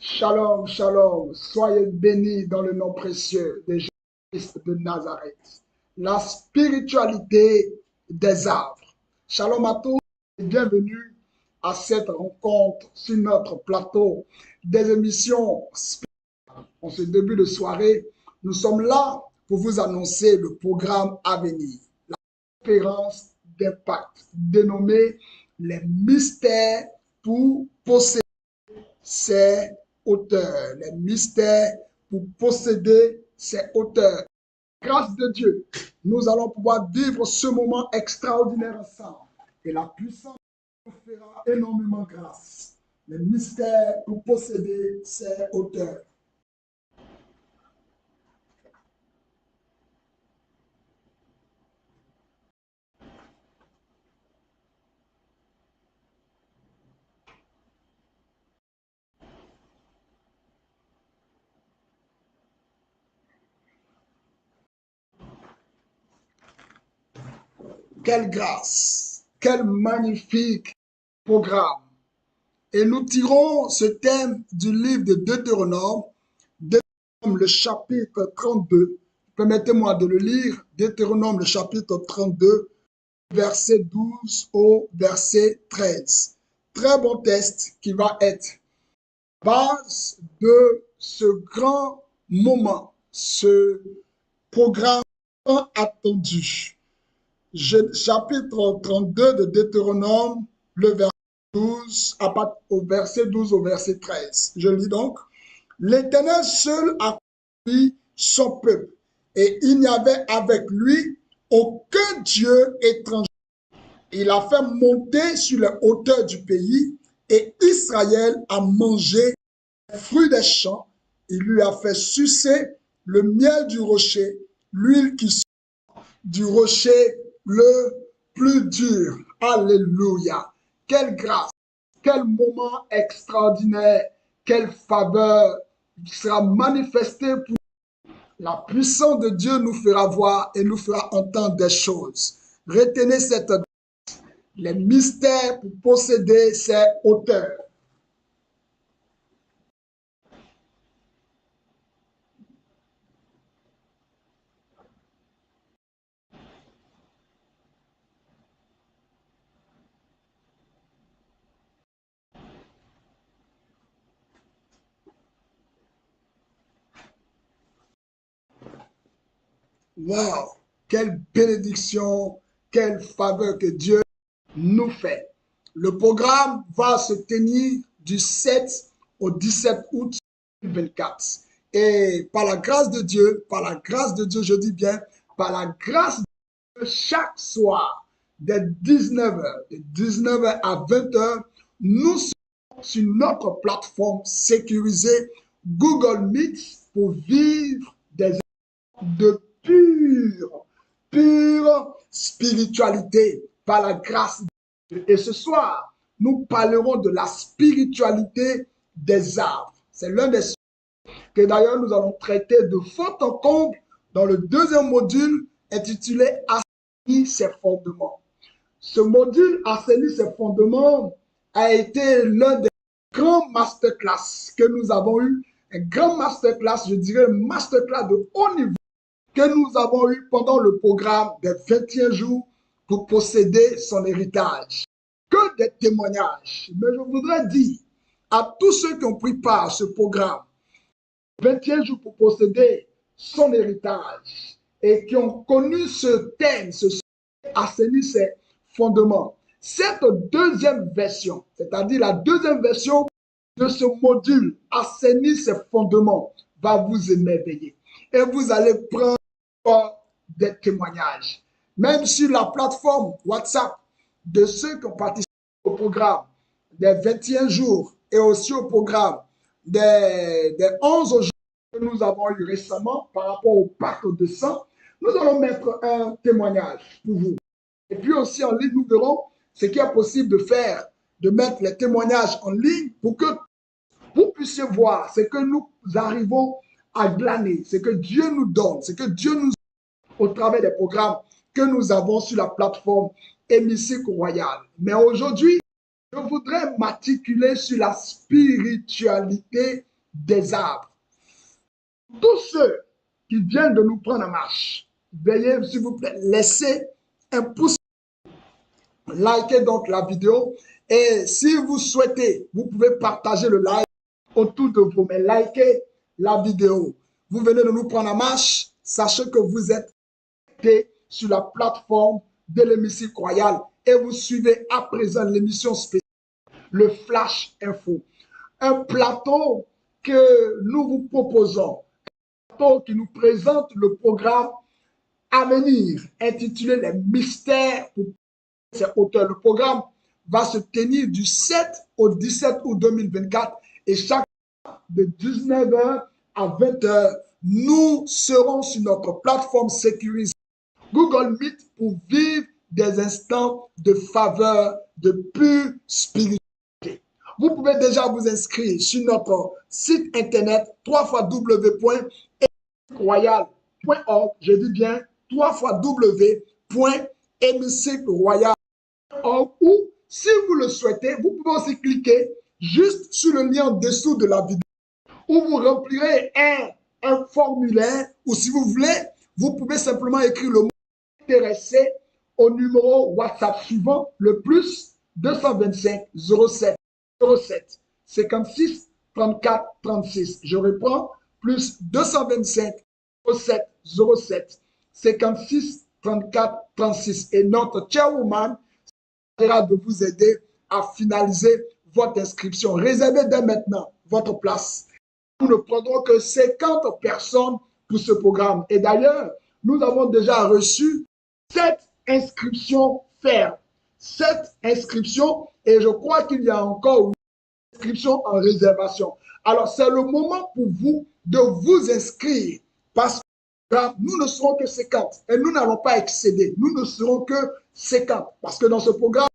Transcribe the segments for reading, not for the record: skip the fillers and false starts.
Shalom, shalom. Soyez bénis dans le nom précieux de Jésus-Christ de Nazareth. La spiritualité des arbres. Shalom à tous et bienvenue à cette rencontre sur notre plateau des émissions spirituelles. En ce début de soirée, nous sommes là pour vous annoncer le programme à venir. La conférence d'impact dénommée les mystères pour posséder ses auteurs, les mystères pour posséder ses auteurs. Grâce de Dieu, nous allons pouvoir vivre ce moment extraordinaire ensemble. Et la puissance nous fera énormément grâce. Les mystères pour posséder ses auteurs. Quelle grâce, quel magnifique programme. Et nous tirons ce thème du livre de Deutéronome, le chapitre 32. Permettez-moi de le lire. Deutéronome, le chapitre 32, verset 12 au verset 13. Très bon texte qui va être base de ce grand moment, ce programme attendu. Chapitre 32 de Deutéronome, le verset 12, au verset 12 au verset 13. Je lis donc. L'Éternel seul a conduit son peuple, et il n'y avait avec lui aucun Dieu étranger. Il a fait monter sur les hauteurs du pays, et Israël a mangé les fruits des champs. Il lui a fait sucer le miel du rocher, l'huile qui sort du rocher le plus dur. Alléluia. Quelle grâce, quel moment extraordinaire, quelle faveur sera manifestée pour la puissance de Dieu nous fera voir et nous fera entendre des choses. Retenez cette grâce. Les mystères pour posséder ses auteurs. Wow, quelle bénédiction, quelle faveur que Dieu nous fait. Le programme va se tenir du 7 au 17 août 2024. Et par la grâce de Dieu, je dis bien, par la grâce de Dieu, chaque soir, dès 19h, de 19h à 20h, nous sommes sur notre plateforme sécurisée Google Meet pour vivre des de pure spiritualité par la grâce de Dieu. Et ce soir, nous parlerons de la spiritualité des arbres. C'est l'un des sujets que d'ailleurs nous allons traiter de fond en comble dans le deuxième module intitulé Assainir ses fondements. Ce module Assainir ses fondements a été l'un des grands masterclass que nous avons eu. Un grand masterclass, je dirais masterclass de haut niveau que nous avons eu pendant le programme des 21 jours pour posséder son héritage. Que des témoignages. Mais je voudrais dire à tous ceux qui ont pris part à ce programme, 21 jours pour posséder son héritage et qui ont connu ce thème, ce assainir ses fondements. Cette deuxième version, c'est-à-dire la deuxième version de ce module, assainir ses fondements, va vous émerveiller. Et vous allez prendre des témoignages. Même sur la plateforme WhatsApp de ceux qui ont participé au programme des 21 jours et aussi au programme des 11 jours que nous avons eu récemment par rapport au pacte de sang, nous allons mettre un témoignage pour vous. Et puis aussi en ligne, nous verrons ce qui est possible de faire, de mettre les témoignages en ligne pour que vous puissiez voir ce que nous arrivons à glaner, ce que Dieu nous donne, ce que Dieu nous donne au travers des programmes que nous avons sur la plateforme Hémicycle Royal. Mais aujourd'hui, je voudrais m'articuler sur la spiritualité des arbres. Tous ceux qui viennent de nous prendre en marche, veuillez, s'il vous plaît, laisser un pouce, likez donc la vidéo. Et si vous souhaitez, vous pouvez partager le live autour de vous, mais likez la vidéo. Vous venez de nous prendre en marche, sachez que vous êtes sur la plateforme de l'hémicycle royal et vous suivez à présent l'émission spéciale, le Flash Info. Un plateau que nous vous proposons, un plateau qui nous présente le programme à venir intitulé Les mystères pour ces auteurs. Le programme va se tenir du 7 au 17 août 2024 et chaque de 19h à 20h, nous serons sur notre plateforme sécurisée Google Meet pour vivre des instants de faveur, de pure spiritualité. Vous pouvez déjà vous inscrire sur notre site internet www.hémicycleroyal.org. Je dis bien www.hémicycleroyal.org ou si vous le souhaitez, vous pouvez aussi cliquer juste sur le lien en dessous de la vidéo où vous remplirez un formulaire ou si vous voulez, vous pouvez simplement écrire le mot intéressé au numéro WhatsApp suivant, le plus 225 07 07 56 34 36. Je reprends, plus 225 07 07 56 34 36. Et notre chairwoman sera de vous aider à finaliser votre inscription. Réservez dès maintenant votre place. Nous ne prendrons que 50 personnes pour ce programme. Et d'ailleurs, nous avons déjà reçu 7 inscriptions fermes. 7 inscriptions et je crois qu'il y a encore une inscription en réservation. Alors, c'est le moment pour vous de vous inscrire parce que nous ne serons que 50 et nous n'allons pas excéder. Nous ne serons que 50 parce que dans ce programme,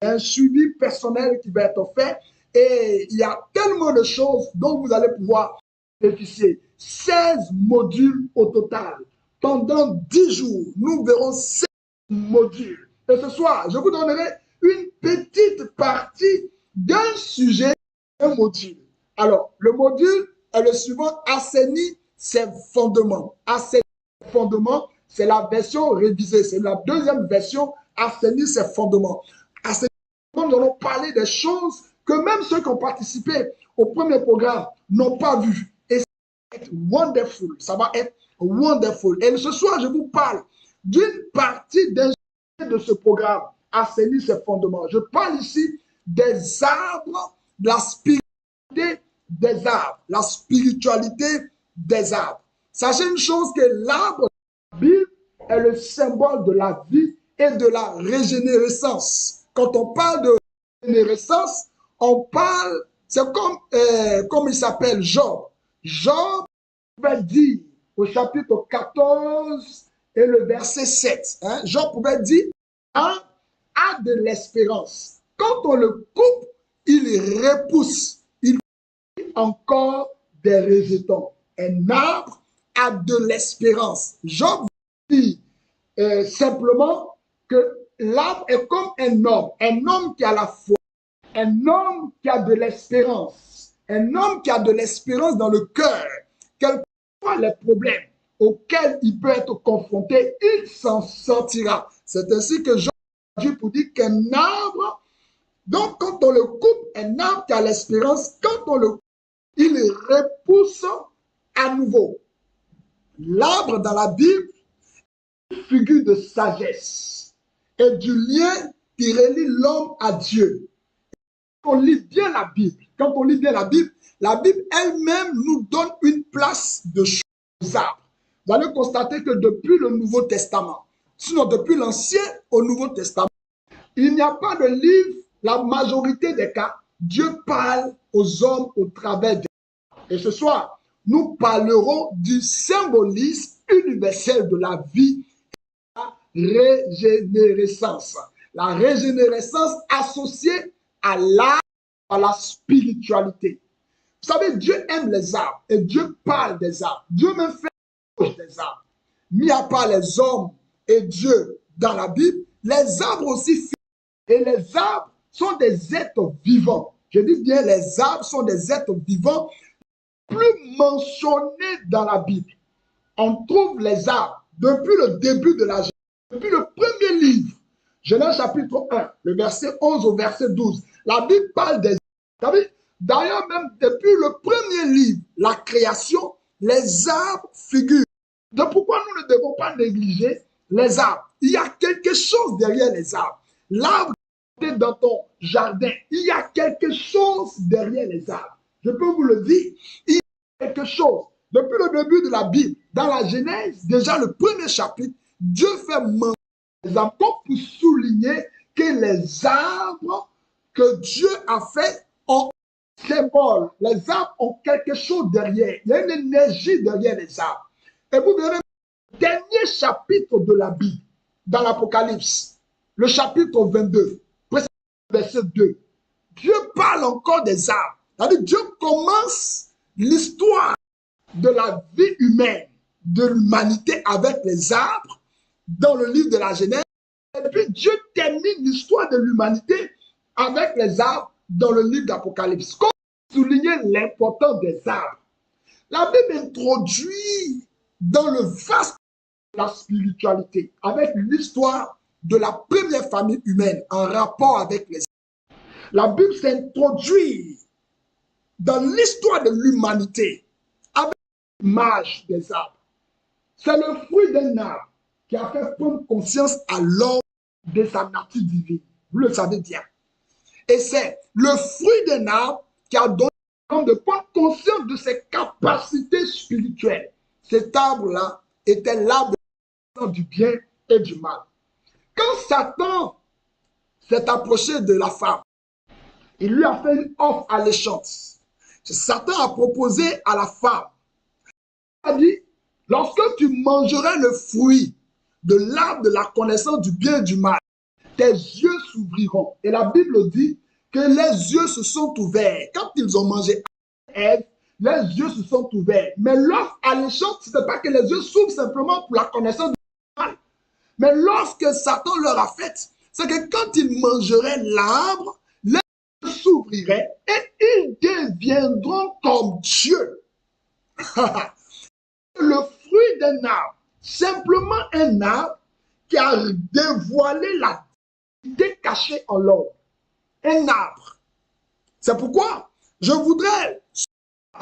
il y a un suivi personnel qui va être fait et il y a tellement de choses dont vous allez pouvoir bénéficier. 16 modules au total. Pendant 10 jours, nous verrons 16 modules. Et ce soir, je vous donnerai une petite partie d'un sujet, un module. Alors, le module est le suivant, assainir ses fondements. Assainir ses fondements, c'est la version révisée. C'est la deuxième version, assainir ses fondements. Assainir ses fondements, nous allons parler des choses que même ceux qui ont participé au premier programme n'ont pas vues. Et ça va être wonderful. Ça va être wonderful. Et ce soir, je vous parle d'une partie de ce programme, assainir ses fondements. Je parle ici des arbres, de la spiritualité des arbres. La spiritualité des arbres. Sachez une chose que l'arbre de la Bible est le symbole de la vie et de la régénérescence. Quand on parle de régénérescence, on parle, c'est comme il s'appelle Job. Job pouvait dire au chapitre 14 et le verset 7. Job pouvait dire, a de l'espérance. Quand on le coupe, il repousse. Il fait encore des rejetons. Un arbre a de l'espérance. Job dit simplement que l'arbre est comme un homme qui a la foi, un homme qui a de l'espérance, un homme qui a de l'espérance dans le cœur. Quels que soient les problèmes auxquels il peut être confronté, il s'en sortira. C'est ainsi que Dieu pour dire qu'un arbre, donc quand on le coupe, un arbre qui a l'espérance, quand on le coupe, il repousse à nouveau. L'arbre dans la Bible est une figure de sagesse et du lien qui relie l'homme à Dieu. Quand on lit bien la Bible, la Bible elle-même nous donne une place de choix aux arbres. Vous allez constater que depuis le Nouveau Testament, sinon depuis l'Ancien au Nouveau Testament, il n'y a pas de livre, la majorité des cas, Dieu parle aux hommes au travers de. Et ce soir, nous parlerons du symbolisme universel de la vie et de la régénérescence. La régénérescence associée à l'art, à la spiritualité. Vous savez, Dieu aime les arbres et Dieu parle des arbres. Dieu même fait des arbres. Mis à part les hommes et Dieu dans la Bible, les arbres aussi. Et les arbres sont des êtres vivants. Je dis bien, les arbres sont des êtres vivants. plus mentionné dans la Bible. On trouve les arbres depuis le début de la Genèse, depuis le premier livre, Genèse chapitre 1, le verset 11 au verset 12. La Bible parle des arbres. D'ailleurs, même depuis le premier livre, la création, les arbres figurent. Donc pourquoi nous ne devons pas négliger les arbres? Il y a quelque chose derrière les arbres. L'arbre dans ton jardin, il y a quelque chose derrière les arbres. Je peux vous le dire, il y a quelque chose. Depuis le début de la Bible, dans la Genèse, déjà le premier chapitre, Dieu fait mention des arbres pour souligner que les arbres que Dieu a fait ont symbole. Les arbres ont quelque chose derrière. Il y a une énergie derrière les arbres. Et vous verrez, le dernier chapitre de la Bible, dans l'Apocalypse, le chapitre 22, verset 2, Dieu parle encore des arbres. C'est-à-dire, Dieu commence l'histoire de la vie humaine, de l'humanité avec les arbres, dans le livre de la Genèse. Et puis Dieu termine l'histoire de l'humanité avec les arbres dans le livre d'Apocalypse. Comme souligner l'importance des arbres. La Bible introduit dans le vaste de la spiritualité avec l'histoire de la première famille humaine en rapport avec les arbres. La Bible s'introduit dans l'histoire de l'humanité avec l'image des arbres. C'est le fruit d'un arbre qui a fait prendre conscience à l'homme de sa nature divine. Vous le savez bien. Et c'est le fruit d'un arbre qui a donné l'homme de prendre conscience de ses capacités spirituelles. Cet arbre-là était l'arbre du bien et du mal. Quand Satan s'est approché de la femme, il lui a fait une offre alléchante. Satan a proposé à la femme, il a dit, lorsque tu mangeras le fruit de l'arbre de la connaissance du bien et du mal, tes yeux s'ouvriront. Et la Bible dit que les yeux se sont ouverts. Quand ils ont mangé Ève, les yeux se sont ouverts. Mais l'offre alléchante, ce n'est pas que les yeux s'ouvrent simplement pour la connaissance du mal. Mais lorsque Satan leur a fait, c'est que quand ils mangeraient l'arbre, les yeux s'ouvriraient et ils deviendront comme Dieu. Le fruit d'un arbre, simplement un arbre qui a dévoilé la divinité cachée en l'homme. Un arbre. C'est pourquoi je voudrais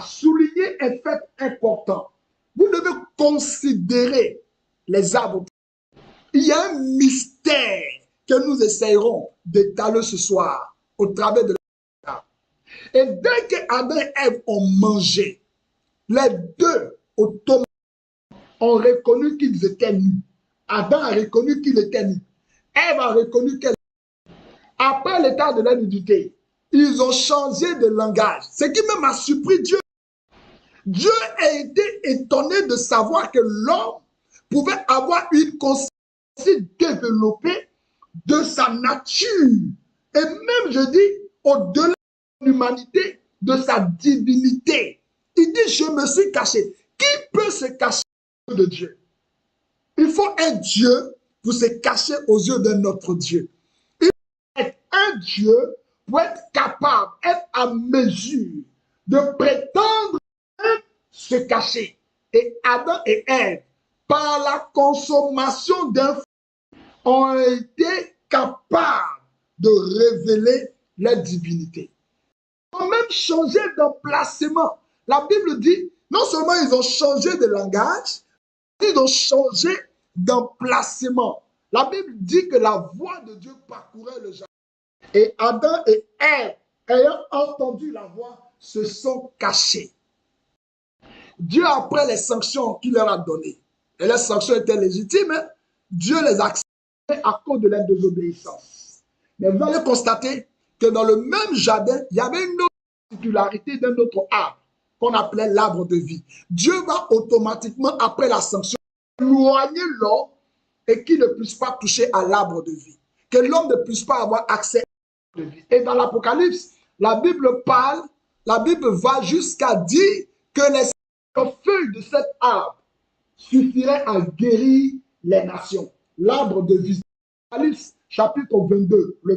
souligner un fait important. Vous devez considérer les arbres. Il y a un mystère que nous essayerons d'étaler ce soir au travers de l'arbre. Et dès que Adam et Ève ont mangé, les deux automatiquement ont reconnu qu'ils étaient nus. Adam a reconnu qu'il était nu. Ève a reconnu qu'elle était nue. Après l'état de la nudité, ils ont changé de langage. Ce qui même a surpris Dieu. Dieu a été étonné de savoir que l'homme pouvait avoir une conscience développée de sa nature. Et même, je dis, au-delà de l'humanité, de sa divinité. Il dit, je me suis caché. Qui peut se cacher de Dieu? Il faut un Dieu pour se cacher aux yeux d'un autre Dieu. Il faut être un Dieu pour être capable, être à mesure de prétendre se cacher. Et Adam et Ève, par la consommation d'un fruit, ont été capables de révéler la divinité. Ils ont même changé d'emplacement. La Bible dit, non seulement ils ont changé de langage, ils ont changé d'emplacement. La Bible dit que la voix de Dieu parcourait le jardin. Et Adam et Ève, ayant entendu la voix, se sont cachés. Dieu, après les sanctions qu'il leur a données, et les sanctions étaient légitimes, hein, Dieu les a acceptées à cause de leur désobéissance. Mais vous allez constater que dans le même jardin, il y avait une autre particularité d'un autre arbre qu'on appelait l'arbre de vie. Dieu va automatiquement, après la sanction, éloigner l'homme et qu'il ne puisse pas toucher à l'arbre de vie. Que l'homme ne puisse pas avoir accès à l'arbre de vie. Et dans l'Apocalypse, la Bible parle, la Bible va jusqu'à dire que les feuilles de cet arbre suffiraient à guérir les nations. L'arbre de vie. Apocalypse chapitre 22, le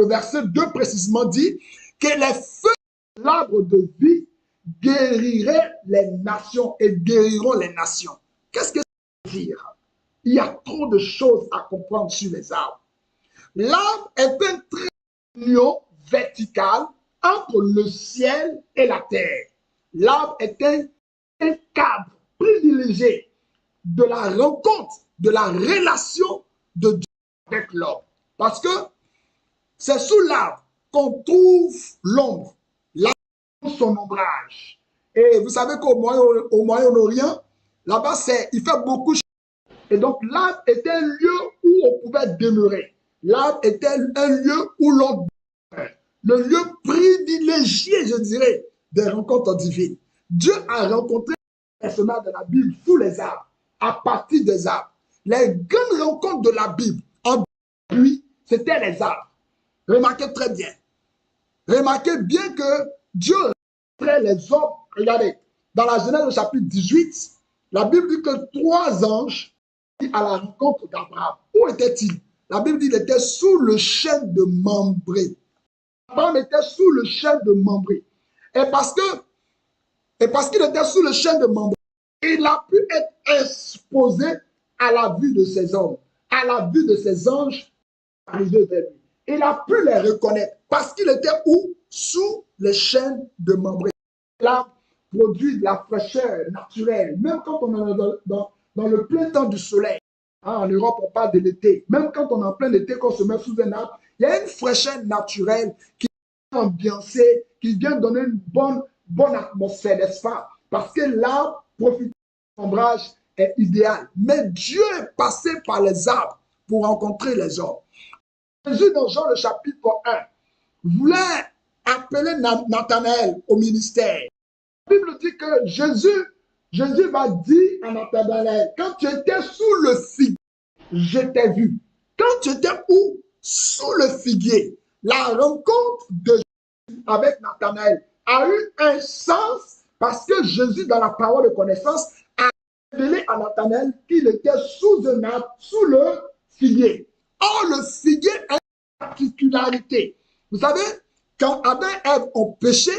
verset 2 précisément dit que les feuilles de l'arbre de vie guérirait les nations et guériront les nations. Qu'est-ce que ça veut dire? Il y a trop de choses à comprendre sur les arbres. L'arbre est un trait d'union verticale entre le ciel et la terre. L'arbre est un cadre privilégié de la rencontre, de la relation de Dieu avec l'homme. Parce que c'est sous l'arbre qu'on trouve l'ombre, l'arbre son ombrage. Et vous savez qu'au Moyen-Orient, là-bas, il fait beaucoup chaud. Et donc, l'arbre était un lieu où on pouvait demeurer. L'arbre était un lieu où l'on demeurait. Le lieu privilégié, je dirais, des rencontres divines. Dieu a rencontré les personnages de la Bible sous les arbres, à partir des arbres. Les grandes rencontres de la Bible, en pluie, c'était les arbres. Remarquez très bien. Remarquez bien que Dieu rencontrait les hommes. Regardez, dans la Genèse au chapitre 18, la Bible dit que 3 anges à la rencontre d'Abraham. Où était-il? La Bible dit qu'il était sous le chêne de Mambré. Abraham était sous le chêne de Mambré. Et parce qu'il était sous le chêne de Mambré, il a pu être exposé à la vue de ces hommes, à la vue de ces anges arrivés vers lui. Il a pu les reconnaître parce qu'il était où? Sous le chêne de Mambré. L'arbre produit de la fraîcheur naturelle, même quand on est dans le plein temps du soleil. En Europe, on parle de l'été. Même quand on est en plein été, qu'on se met sous un arbre, il y a une fraîcheur naturelle qui vient ambiancer, qui vient donner une bonne atmosphère, n'est-ce pas? Parce que l'arbre profite de l'ombrage est idéal. Mais Dieu est passé par les arbres pour rencontrer les hommes. Jésus, dans Jean le chapitre 1, voulait appeler Nathanaël au ministère. La Bible dit que Jésus va dire à Nathanaël, quand tu étais sous le figuier, je t'ai vu. Quand tu étais où? Sous le figuier. La rencontre de Jésus avec Nathanaël a eu un sens parce que Jésus, dans la parole de connaissance, a révélé à Nathanaël qu'il était sous un arbre, sous le figuier. Or, le figuier a une particularité. Vous savez, quand Adam et Ève ont péché,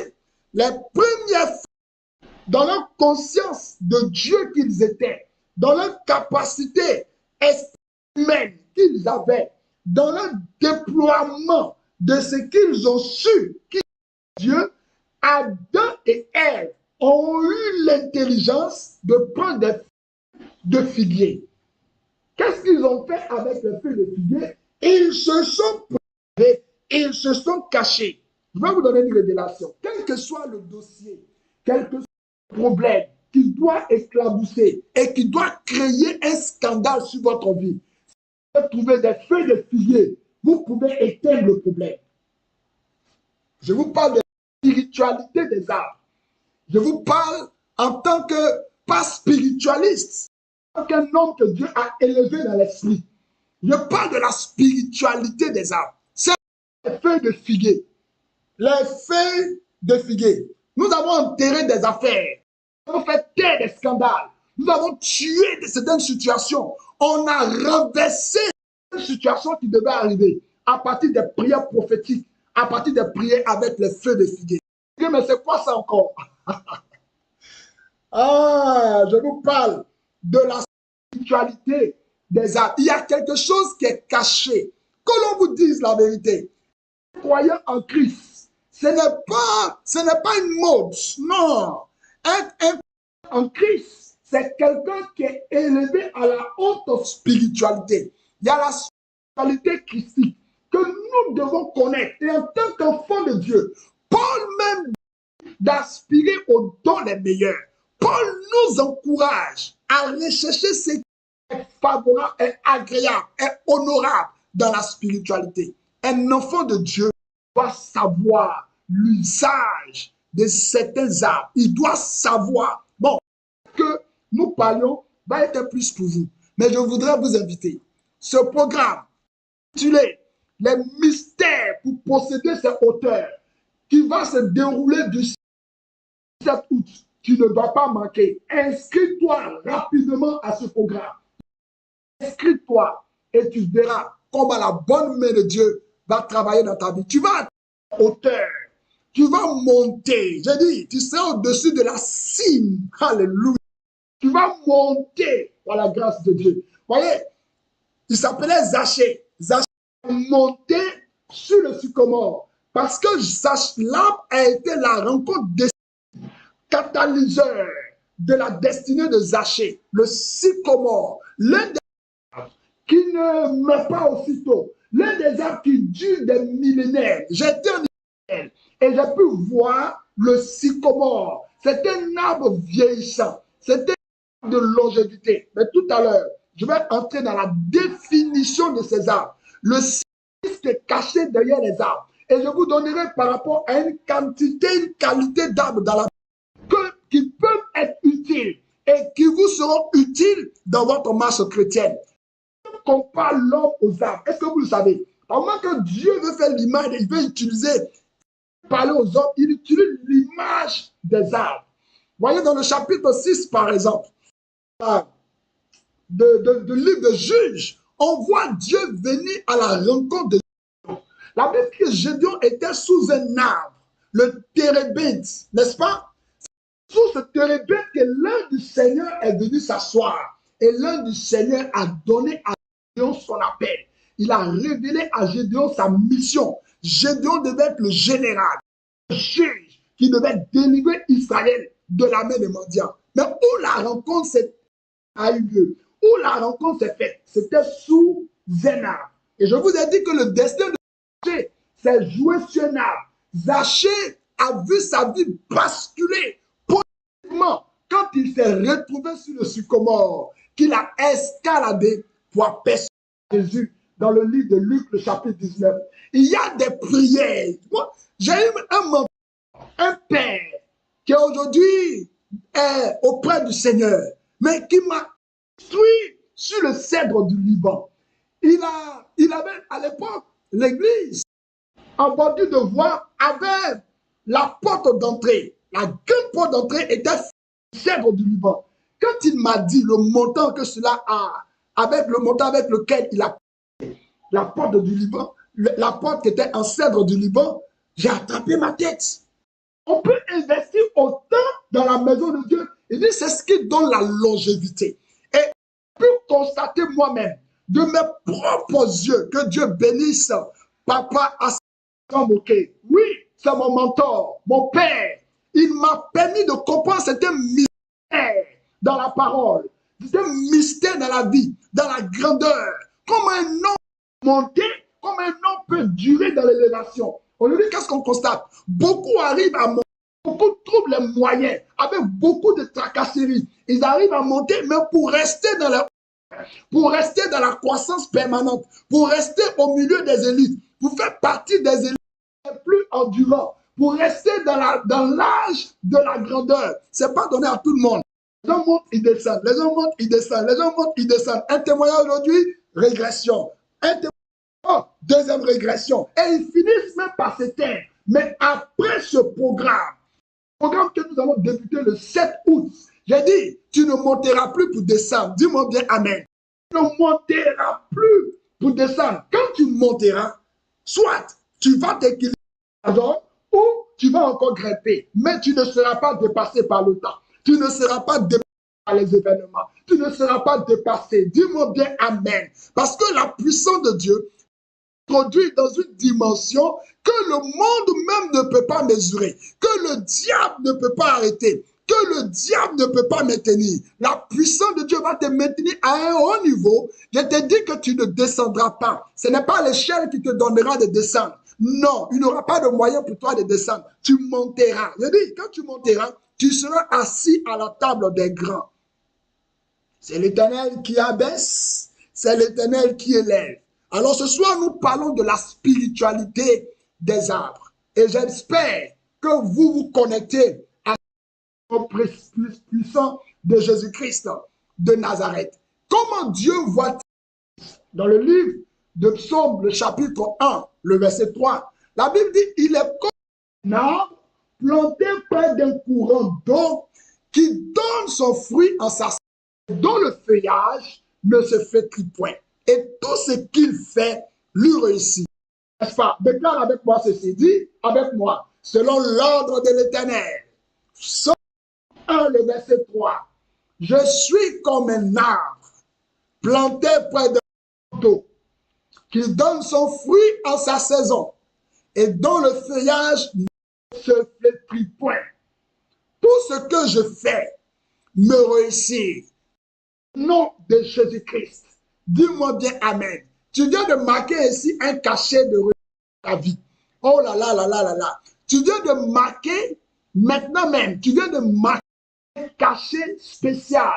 les premières fois, dans leur conscience de Dieu qu'ils étaient, dans leur capacité humaine qu'ils avaient, dans leur déploiement de ce qu'ils ont su, qui est Dieu, Adam et Ève ont eu l'intelligence de prendre des feuilles de figuier. Qu'est-ce qu'ils ont fait avec les feuilles de figuier? Ils se sont privés, ils se sont cachés. Je vais vous donner une révélation. Quel que soit le dossier, quel que soit le problème qui doit éclabousser et qui doit créer un scandale sur votre vie, si vous trouvez des feuilles de figuier, vous pouvez éteindre le problème. Je vous parle de la spiritualité des arbres. Je vous parle en tant que, pas spiritualiste, en tant qu'un homme que Dieu a élevé dans l'esprit. Je parle de la spiritualité des arbres. C'est les feuilles de figuier. Les feuilles de figuier. Nous avons enterré des affaires. Nous avons fait taire des scandales. Nous avons tué certaines situations. On a renversé une situation qui devait arriver à partir des prières prophétiques, à partir des prières avec les feux de figuier. Mais c'est quoi ça encore? Je vous parle de la spiritualité des arbres. Il y a quelque chose qui est caché. Que l'on vous dise la vérité. Croyant en Christ, ce n'est pas une mode. Non. Être en Christ, c'est quelqu'un qui est élevé à la haute spiritualité. Il y a la spiritualité christique que nous devons connaître. Et en tant qu'enfant de Dieu, Paul même d'aspirer aux dons les meilleurs. Paul nous encourage à rechercher ce qui est favorable, est agréable, est honorable dans la spiritualité. Un enfant de Dieu doit savoir l'usage de certains arbres. Il doit savoir. Bon, que nous parlions va être plus pour vous. Mais je voudrais vous inviter. Ce programme, intitulé Les mystères pour posséder ces hauteurs, qui va se dérouler du 7 août, tu ne dois pas manquer. Inscris-toi rapidement à ce programme. Inscris-toi et tu verras comment la bonne main de Dieu va travailler dans ta vie. Tu vas être auteur Tu vas monter. J'ai dit, tu seras au-dessus de la cime. Alléluia. Tu vas monter par la grâce de Dieu. Vous voyez, il s'appelait Zachée. Zachée monté sur le sycomore. Parce que l'arbre a été la rencontre des catalyseurs de la destinée de Zachée. Le sycomore. L'un des arbres qui ne meurt pas aussitôt. L'un des arbres qui dure des millénaires. J'étais en Israël et j'ai pu voir le sycomore. C'est un arbre vieillissant. C'est un arbre de longévité. Mais tout à l'heure, je vais entrer dans la définition de ces arbres. Le cycle est caché derrière les arbres. Et je vous donnerai par rapport à une quantité, une qualité d'arbres dans la qui peuvent être utiles et qui vous seront utiles dans votre marche chrétienne. On compare l'homme aux arbres. Est-ce que vous le savez? Au moment que Dieu veut faire l'image, il veut utiliser, parler aux hommes, il utilise l'image des arbres. Voyez dans le chapitre 6, par exemple, de livre de Juges, on voit Dieu venir à la rencontre de Gédéon. La Bible dit que Gédéon était sous un arbre, le térébinthe, n'est-ce pas? Sous ce térébinthe que l'un du Seigneur est venu s'asseoir. Et l'un du Seigneur a donné à Gédéon son appel. Il a révélé à Gédéon sa mission. Gédéon devait être le général, le juge qui devait délivrer Israël de la main des mendiants. Mais où la rencontre a eu lieu, où la rencontre s'est faite, c'était sous un arbre. Et je vous ai dit que le destin de Zachée s'est joué sur un arbre. Zachée a vu sa vie basculer politiquement quand il s'est retrouvé sur le sycomore, qu'il a escaladé pour apercevoir Jésus dans le livre de Luc, le chapitre 19. Il y a des prières. Moi, j'ai eu un père qui aujourd'hui est auprès du Seigneur, mais qui m'a instruit sur le cèdre du Liban. Il avait à l'époque l'église en bordure de voie avait la porte d'entrée. La grande porte d'entrée était le cèdre du Liban. Quand il m'a dit le montant que cela a, avec le montant avec lequel il a la porte du Liban, la porte qui était en cèdre du Liban, j'ai attrapé ma tête. On peut investir autant dans la maison de Dieu. Il dit c'est ce qui donne la longévité. Et je peux constater moi-même de mes propres yeux que Dieu bénisse Papa Hassan Moké. Oui, c'est mon mentor, mon père. Il m'a permis de comprendre cet mystère dans la parole, cet mystère dans la vie, dans la grandeur. Comment un homme peut monter, comment un homme peut durer dans l'élévation. Aujourd'hui, qu'est-ce qu'on constate? Beaucoup arrivent à monter, beaucoup trouvent les moyens, avec beaucoup de tracasseries. Ils arrivent à monter, mais pour rester dans la croissance permanente, pour rester au milieu des élites, pour faire partie des élites les plus endurants, pour rester dans l'âge de la grandeur. Ce n'est pas donné à tout le monde. Les gens montent, ils descendent. Les gens montent, ils descendent. Les gens montent, ils descendent. Un témoignage aujourd'hui, régression. Un témoignage, deuxième régression. Et ils finissent même par s'éteindre. Mais après ce programme que nous allons débuter le 7 août, j'ai dit, tu ne monteras plus pour descendre. Dis-moi bien Amen. Tu ne monteras plus pour descendre. Quand tu monteras, soit tu vas t'équilibrer ou tu vas encore grimper. Mais tu ne seras pas dépassé par le temps. Tu ne seras pas dépassé par les événements. Tu ne seras pas dépassé. Dis-moi bien Amen. Parce que la puissance de Dieu produit dans une dimension que le monde même ne peut pas mesurer, que le diable ne peut pas arrêter, que le diable ne peut pas maintenir. La puissance de Dieu va te maintenir à un haut niveau. Je te dis que tu ne descendras pas. Ce n'est pas l'échelle qui te donnera de descendre. Non, il n'y aura pas de moyen pour toi de descendre. Tu monteras. Je dis, quand tu monteras, tu seras assis à la table des grands. C'est l'Éternel qui abaisse, c'est l'Éternel qui élève. Alors ce soir, nous parlons de la spiritualité des arbres. Et j'espère que vous vous connectez à le puissant de Jésus-Christ de Nazareth. Comment Dieu voit-il dans le livre de Psaume, le chapitre 1, le verset 3, la Bible dit, il est comme un arbre planté près d'un courant d'eau qui donne son fruit en sa saison, dont le feuillage ne se flétrit point. Et tout ce qu'il fait lui réussit. N'est-ce pas? Déclare avec moi ceci. Dis avec moi. selon l'ordre de l'Éternel. Psaume 1, le verset 3. Je suis comme un arbre planté près d'un eau, qui donne son fruit en sa saison et dont le feuillage ne se flétrit point. Tout ce que je fais me réussit. Au nom de Jésus-Christ, dis-moi bien Amen. Tu viens de marquer ici un cachet de ta vie. Oh là là là là là là. Tu viens de marquer, maintenant même, tu viens de marquer un cachet spécial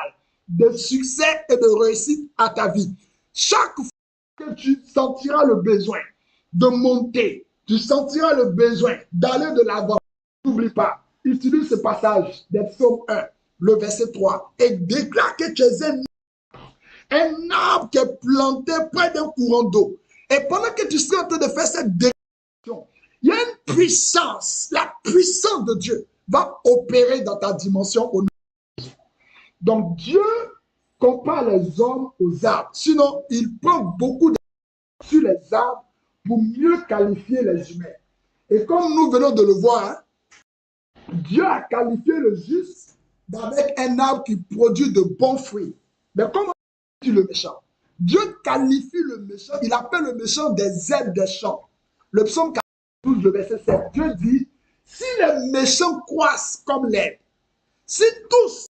de succès et de réussite à ta vie. Chaque fois que tu sentiras le besoin de monter, tu sentiras le besoin d'aller de l'avant, n'oublie pas, utilise ce passage des Psaume 1, le verset 3, et déclare que tu es un arbre qui est planté près d'un courant d'eau. Et pendant que tu seras en train de faire cette déclaration, il y a une puissance, la puissance de Dieu va opérer dans ta dimension au nom de Jésus. Donc Dieu compare les hommes aux arbres. Sinon, il prend beaucoup de sur les arbres pour mieux qualifier les humains. Et comme nous venons de le voir, hein, Dieu a qualifié le juste avec un arbre qui produit de bons fruits. Mais comment qualifie le méchant? Dieu qualifie le méchant, il appelle le méchant des aides des champs. Le psaume 12, le verset 7, Dieu dit, si les méchants croissent comme l'herbe, si tous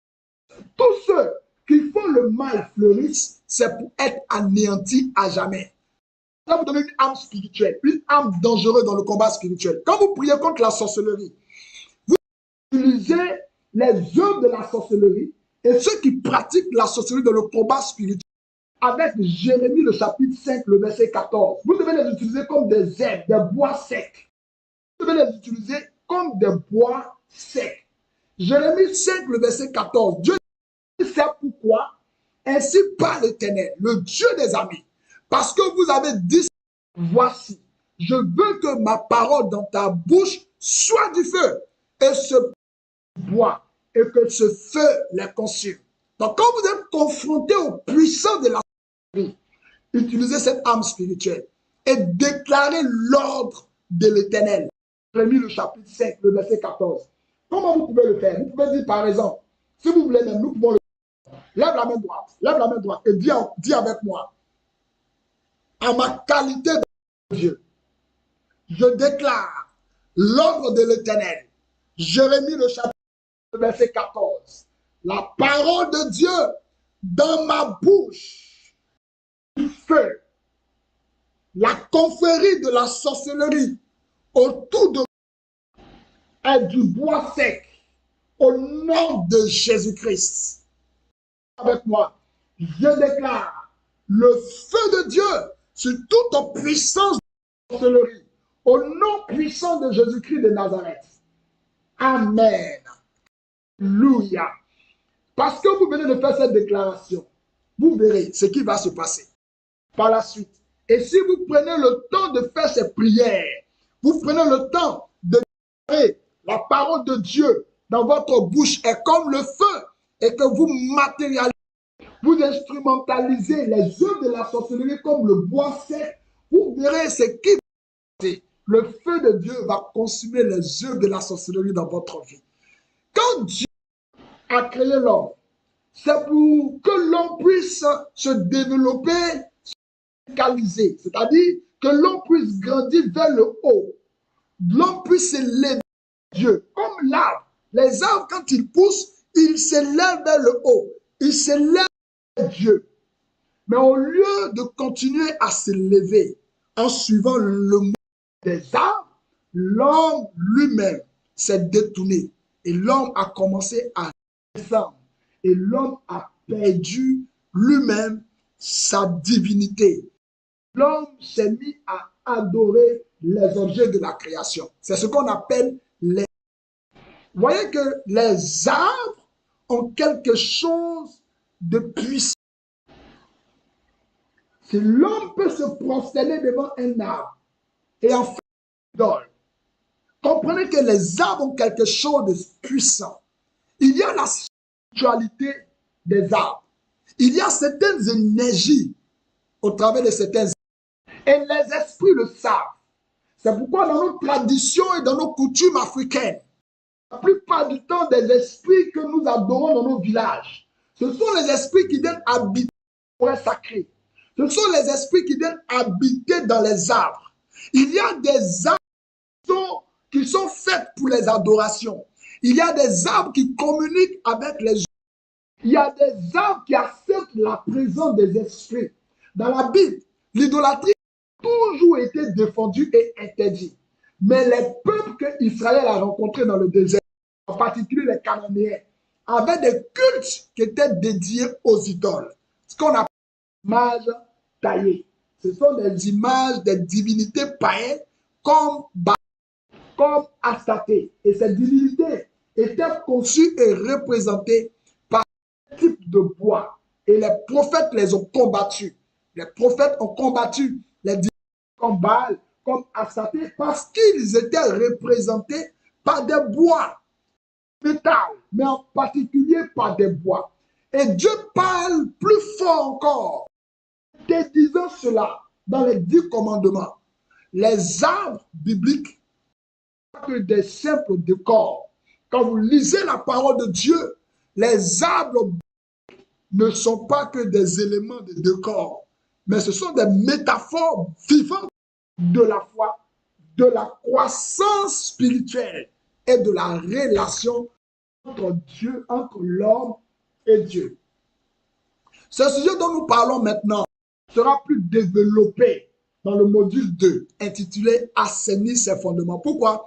ceux qui font le mal fleurissent, c'est pour être anéantis à jamais. Ça vous donne une arme spirituelle, une arme dangereuse dans le combat spirituel. Quand vous priez contre la sorcellerie, vous utilisez les œuvres de la sorcellerie et ceux qui pratiquent la sorcellerie dans le combat spirituel. Avec Jérémie, le chapitre 5, le verset 14, vous devez les utiliser comme des herbes, des bois secs. Vous devez les utiliser comme des bois secs. Jérémie 5, le verset 14, Dieu dit, c'est pourquoi, ainsi parle l'Éternel, le Dieu des armées, parce que vous avez dit, voici, je veux que ma parole dans ta bouche soit du feu, et ce bois, et que ce feu les consume. Donc quand vous êtes confronté aux puissants de la vie, utilisez cette arme spirituelle et déclarez l'ordre de l'Éternel. Jérémie le chapitre 5, le verset 14. Comment vous pouvez le faire? Vous pouvez dire par exemple, si vous voulez même, nous pouvons le faire. Lève la main droite et dis avec moi, à ma qualité de Dieu, je déclare l'ordre de l'Éternel. Jérémie le chapitre, le verset 14. La parole de Dieu dans ma bouche, du feu, la confrérie de la sorcellerie autour de moi est du bois sec au nom de Jésus-Christ. Avec moi, je déclare le feu de Dieu sur toute puissance de la sorcellerie au nom puissant de Jésus-Christ de Nazareth. Amen. Alléluia. Parce que vous venez de faire cette déclaration, vous verrez ce qui va se passer par la suite. Et si vous prenez le temps de faire ces prières, vous prenez le temps de déclarer la parole de Dieu dans votre bouche est comme le feu et que vous matérialisez, vous instrumentalisez les œuvres de la sorcellerie comme le bois sec, vous verrez ce qui va se passer. Le feu de Dieu va consumer les œuvres de la sorcellerie dans votre vie. Quand Dieu a créé l'homme, c'est pour que l'homme puisse se développer, c'est-à-dire que l'homme puisse grandir vers le haut, l'homme puisse s'élever vers Dieu, comme l'arbre. Les arbres, quand ils poussent, ils s'élèvent vers le haut, ils s'élèvent vers Dieu. Mais au lieu de continuer à s'élever en suivant le mouvement des arbres, l'homme lui-même s'est détourné et l'homme a commencé à descendre. Et l'homme a perdu lui-même sa divinité. L'homme s'est mis à adorer les objets de la création. C'est ce qu'on appelle les... Vous voyez que les arbres ont quelque chose de puissant. Si l'homme peut se prosterner devant un arbre et en faire une idole, comprenez que les arbres ont quelque chose de puissant. Il y a la spiritualité des arbres. Il y a certaines énergies au travers de certains arbres. Et les esprits le savent. C'est pourquoi dans nos traditions et dans nos coutumes africaines, la plupart du temps, des esprits que nous adorons dans nos villages, ce sont les esprits qui viennent habiter dans les forêts sacrées. Ce sont les esprits qui viennent habiter dans les arbres. Il y a des arbres qui sont faits pour les adorations. Il y a des arbres qui communiquent avec les gens. Il y a des arbres qui acceptent la présence des esprits. Dans la Bible, l'idolâtrie a toujours été défendue et interdite. Mais les peuples que Israël a rencontrés dans le désert, en particulier les Cananéens, avaient des cultes qui étaient dédiés aux idoles. Ce qu'on appelle des images taillées. Ce sont des images des divinités païennes comme Baal, comme Astarté. Et ces divinités étaient conçues et représentées par un type de bois. Et les prophètes les ont combattus. Les prophètes ont combattu les divinités comme Baal, comme Astarté, parce qu'ils étaient représentés par des bois, métal, mais en particulier par des bois. Et Dieu parle plus fort encore, disant cela dans les 10 commandements. Les arbres bibliques ne sont que des simples décors. Quand vous lisez la parole de Dieu, les arbres ne sont pas que des éléments de décor, mais ce sont des métaphores vivantes de la foi, de la croissance spirituelle et de la relation entre Dieu, entre l'homme et Dieu. Ce sujet dont nous parlons maintenant sera plus développé dans le module 2, intitulé « Assainir ses fondements ». Pourquoi?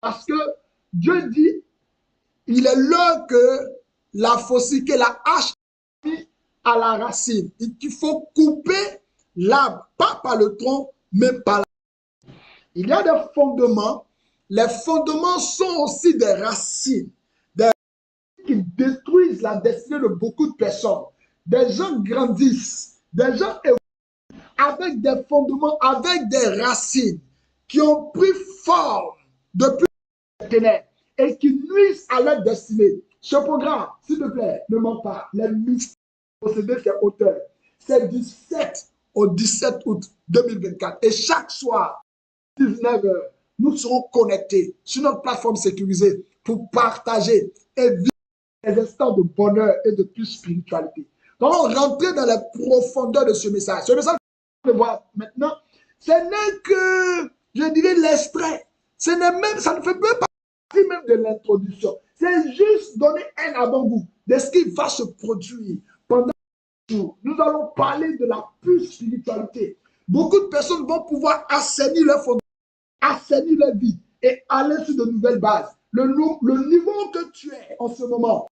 Parce que Dieu dit, il est l'heure que la faucille, que la hache à la racine. Il faut couper l'arbre, pas par le tronc, mais par la racine. Il y a des fondements. Les fondements sont aussi des racines. Des racines qui détruisent la destinée de beaucoup de personnes. Des gens grandissent. Des gens évoluent avec des fondements, avec des racines qui ont pris forme depuis les ténèbres et qui nuisent à leur destinée. Ce programme, s'il te plaît, ne ment pas. Les mystères posséder ses auteurs. C'est du 7 au 17 août 2024. Et chaque soir, 19h, nous serons connectés sur notre plateforme sécurisée pour partager et vivre des instants de bonheur et de plus spiritualité. Donc, on rentrer dans la profondeur de ce message. Ce message que vous voyez maintenant, ce n'est que, je dirais, l'extrait. Ça ne fait même pas partie même de l'introduction. C'est juste donner un avant-goût de ce qui va se produire pendant le jour. Nous allons parler de la pure spiritualité. Beaucoup de personnes vont pouvoir assainir leur fondement, assainir leur vie et aller sur de nouvelles bases. Le niveau que tu es en ce moment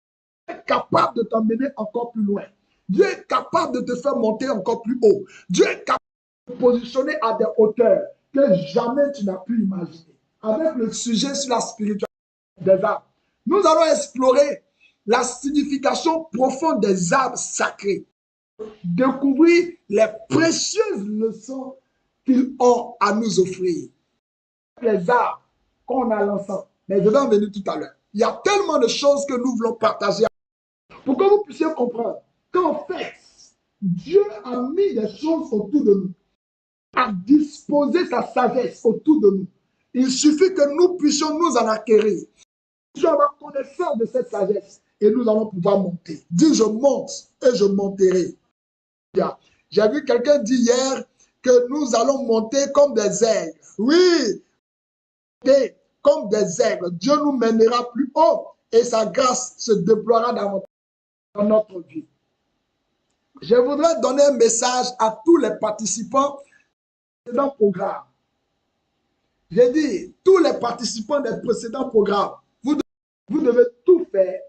est capable de t'emmener encore plus loin. Dieu est capable de te faire monter encore plus haut. Dieu est capable de te positionner à des hauteurs que jamais tu n'as pu imaginer. Avec le sujet sur la spiritualité des arbres, nous allons explorer la signification profonde des arbres sacrés, découvrir les précieuses leçons qu'ils ont à nous offrir. Les arbres qu'on a l'ensemble, mais je vais en venir tout à l'heure. Il y a tellement de choses que nous voulons partager pour que vous puissiez comprendre qu'en fait, Dieu a mis des choses autour de nous, a disposé sa sagesse autour de nous. Il suffit que nous puissions nous en acquérir. Nous allons avoir connaissance de cette sagesse et nous allons pouvoir monter. Dis, je monte et je monterai. J'ai vu quelqu'un dire hier que nous allons monter comme des aigles. Oui, comme des aigles. Dieu nous mènera plus haut et sa grâce se déploiera davantage dans notre vie. Je voudrais donner un message à tous les participants des précédents programmes. J'ai dit, tous les participants des précédents programmes, vous devez tout faire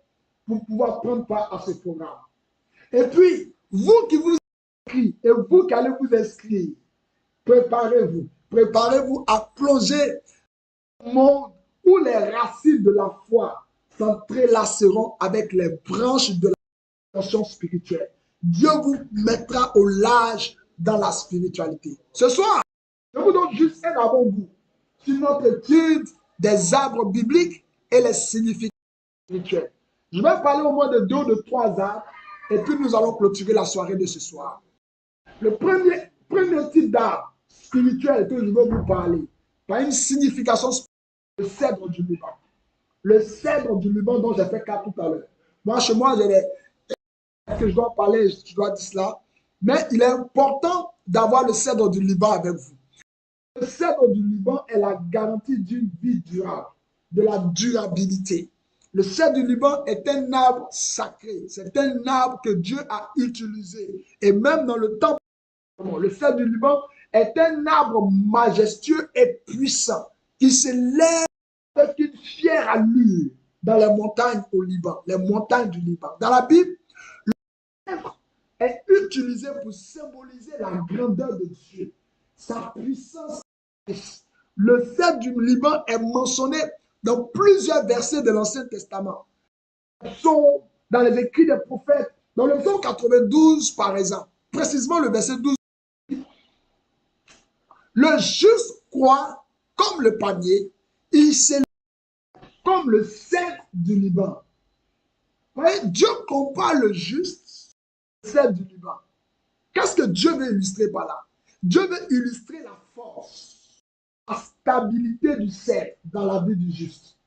pour pouvoir prendre part à ce programme. Et puis, vous qui vous inscrivez et vous qui allez vous inscrire, préparez-vous. Préparez-vous à plonger dans un monde où les racines de la foi s'entrelaceront avec les branches de la dimension spirituelle. Dieu vous mettra au large dans la spiritualité. Ce soir, je vous donne juste un avant-goût sur notre étude des arbres bibliques et les significats spirituels. Je vais parler au moins de 2 ou de 3 arbres et puis nous allons clôturer la soirée de ce soir. Le premier type d'arbre spirituel que je vais vous parler, par une signification spirituelle, le cèdre du Liban. Le cèdre du Liban dont j'ai fait cas tout à l'heure. Moi, chez moi, que je dois parler, je dois dire cela. Mais il est important d'avoir le cèdre du Liban avec vous. Le cèdre du Liban est la garantie d'une vie durable, de la durabilité. Le cèdre du Liban est un arbre sacré. C'est un arbre que Dieu a utilisé. Et même dans le temps, le cèdre du Liban est un arbre majestueux et puissant qui s'élève avec une fière allure dans les montagnes au Liban, les montagnes du Liban. Dans la Bible, le cèdre est utilisé pour symboliser la grandeur de Dieu, sa puissance. Le cèdre du Liban est mentionné dans plusieurs versets de l'Ancien Testament. Sont dans les écrits des prophètes, dans le psaume 92 par exemple, précisément le verset 12. Le juste croit comme le panier, il s'élève comme le cèdre du Liban. Vous voyez, Dieu compare le juste au cèdre du Liban. Qu'est-ce que Dieu veut illustrer par là? Dieu veut illustrer la force, la stabilité du cèdre dans la vie du juste.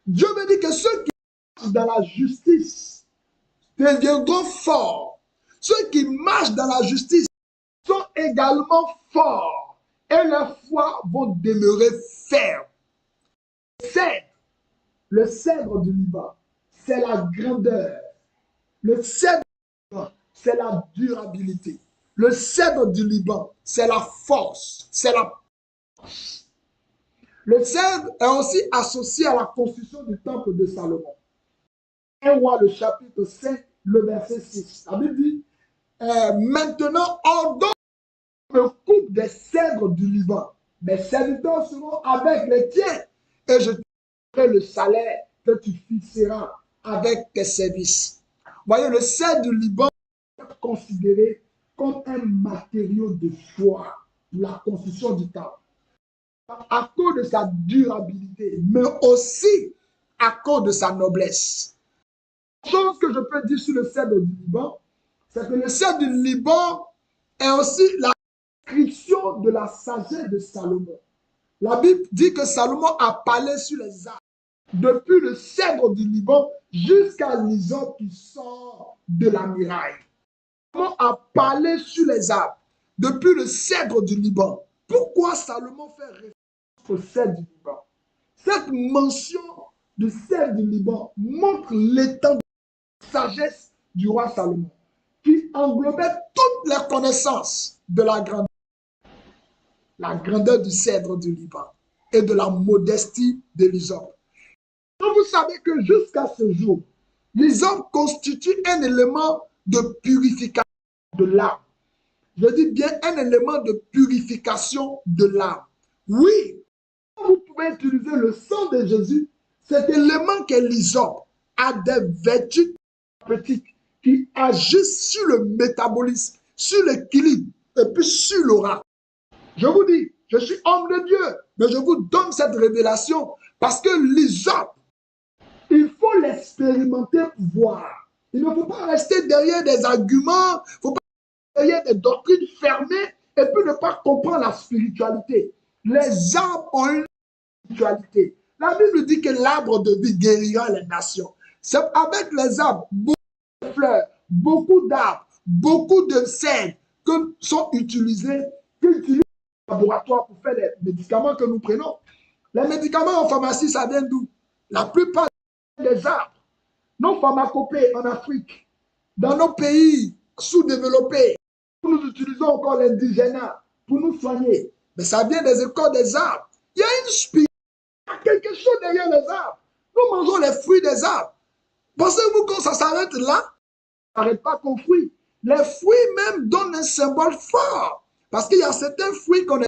Dieu veut dire que ceux qui marchent dans la justice deviendront forts. Ceux qui marchent dans la justice sont également forts et leur foi vont demeurer ferme. Le cèdre du Liban, c'est la grandeur. Le cèdre du Liban, c'est la durabilité. Le cèdre du Liban, c'est la force, c'est la force. Le cèdre est aussi associé à la construction du temple de Salomon. 1 Roi, le chapitre 5, le verset 6. La Bible dit, maintenant, ordonne me coupe des cèdres du Liban. Mes serviteurs seront avec les tiens et je te donnerai le salaire que tu fixeras avec tes services. Voyez, le cèdre du Liban est considéré comme un matériau de choix pour la construction du temple. À cause de sa durabilité, mais aussi à cause de sa noblesse. La chose que je peux dire sur le cèdre du Liban, c'est que le cèdre du Liban est aussi la description de la sagesse de Salomon. La Bible dit que Salomon a parlé sur les arbres, depuis le cèdre du Liban jusqu'à l'hysope qui sort de la muraille. Salomon a parlé sur les arbres, depuis le cèdre du Liban. Pourquoi Salomon fait référence au cèdre du Liban? Cette mention du cèdre du Liban montre l'étendue de la sagesse du roi Salomon, qui englobait toutes les connaissances de la grandeur du cèdre du Liban et de la modestie de l'hysope. Vous savez que jusqu'à ce jour, l'hysope constitue un élément de purification de l'âme. Je dis bien un élément de purification de l'âme. Oui, vous pouvez utiliser le sang de Jésus, cet élément qu'est l'hysope a des vertus thérapeutiques qui agissent sur le métabolisme, sur l'équilibre et puis sur l'aura. Je vous dis, je suis homme de Dieu, mais je vous donne cette révélation parce que l'hysope, il faut l'expérimenter pour voir. Il ne faut pas rester derrière des arguments, il ne faut pas rester derrière des doctrines fermées et puis ne pas comprendre la spiritualité. Les arbres ont une spiritualité. La Bible dit que l'arbre de vie guérira les nations. C'est avec les arbres, beaucoup de fleurs, beaucoup d'arbres, beaucoup de cèdres que sont utilisés, qu'utilisent les laboratoires pour faire les médicaments que nous prenons. Les médicaments en pharmacie, ça vient d'où? La plupart des arbres. Nos pharmacopées en Afrique, dans nos pays sous-développés, nous utilisons encore l'indigénat pour nous soigner. Mais ça vient des écoles des arbres. Il y a une spiritualité, quelque chose derrière les arbres. Nous mangeons les fruits des arbres. Pensez-vous que ça s'arrête là? Ça ne s'arrête pas qu'aux fruits. Les fruits même donnent un symbole fort. Parce qu'il y a certains fruits qu'on ont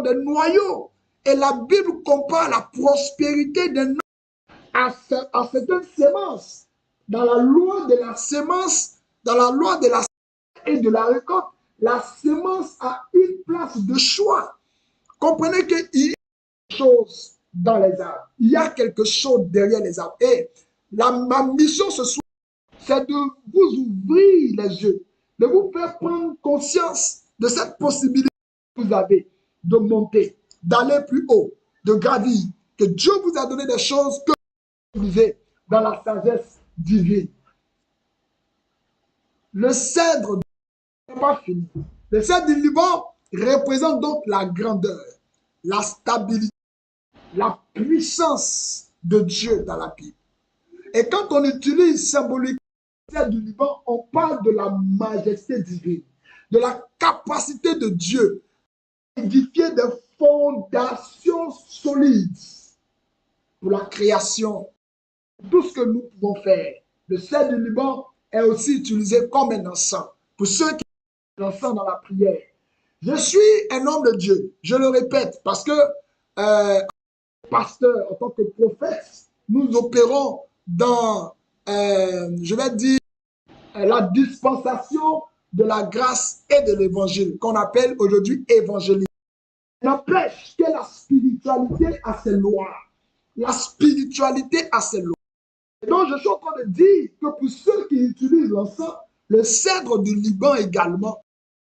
des noyaux. Et la Bible compare la prospérité d'un homme à certaines semences. Dans la loi de la semence, dans la loi de la et de la récolte, la semence a une place de choix. Comprenez qu'il y a quelque chose dans les arbres. Il y a quelque chose derrière les arbres. Et ma mission ce soir, c'est de vous ouvrir les yeux, de vous faire prendre conscience de cette possibilité vous avez de monter, d'aller plus haut, de gravir, que Dieu vous a donné des choses que vous utilisez dans la sagesse divine. Le cèdre n'est pas fini. Le cèdre du Liban représente donc la grandeur, la stabilité, la puissance de Dieu dans la Bible. Et quand on utilise symboliquement le cèdre du Liban, on parle de la majesté divine, de la capacité de Dieu à édifier des fondations solides pour la création. Tout ce que nous pouvons faire. Le cèdre du Liban est aussi utilisé comme un encens. Pour ceux qui ont l'encens dans la prière. Je suis un homme de Dieu. Je le répète parce que pasteur, en tant que prophète, nous opérons dans, je vais dire, la dispensation de la grâce et de l'évangile, qu'on appelle aujourd'hui évangélisme. N'empêche que la spiritualité a ses lois. La spiritualité a ses lois. Et donc, je suis en train de dire que pour ceux qui utilisent l'encens, le cèdre du Liban également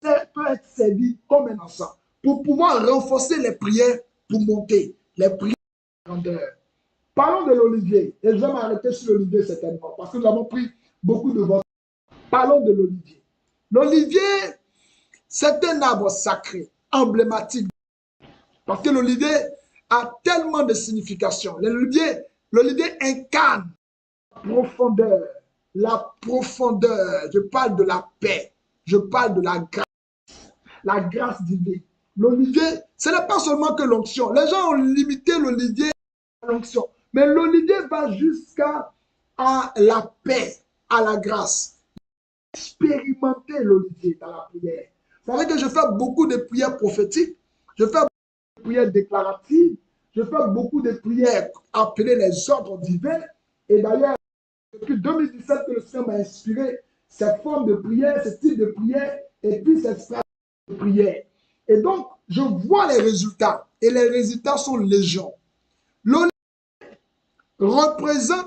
peut être servi comme un encens pour pouvoir renforcer les prières pour monter, les prières de grandeur. Parlons de l'olivier, et je vais m'arrêter sur l'olivier certainement, parce que nous avons pris beaucoup de votre. Parlons de l'olivier. L'olivier, c'est un arbre sacré, emblématique, parce que l'olivier a tellement de significations. L'olivier incarne la profondeur, je parle de la paix, je parle de la grâce divine. L'olivier, ce n'est pas seulement que l'onction. Les gens ont limité l'olivier à l'onction, mais l'olivier va jusqu'à la paix, à la grâce. Expérimenter l'olivier dans la prière. Vous savez que je fais beaucoup de prières prophétiques, je fais beaucoup de prières déclaratives, je fais beaucoup de prières appelées les ordres divins, et d'ailleurs, depuis 2017 que le Seigneur m'a inspiré cette forme de prière, ce type de prière, et puis cette stratégie de prière. Et donc, je vois les résultats, et les résultats sont légion. L'olivier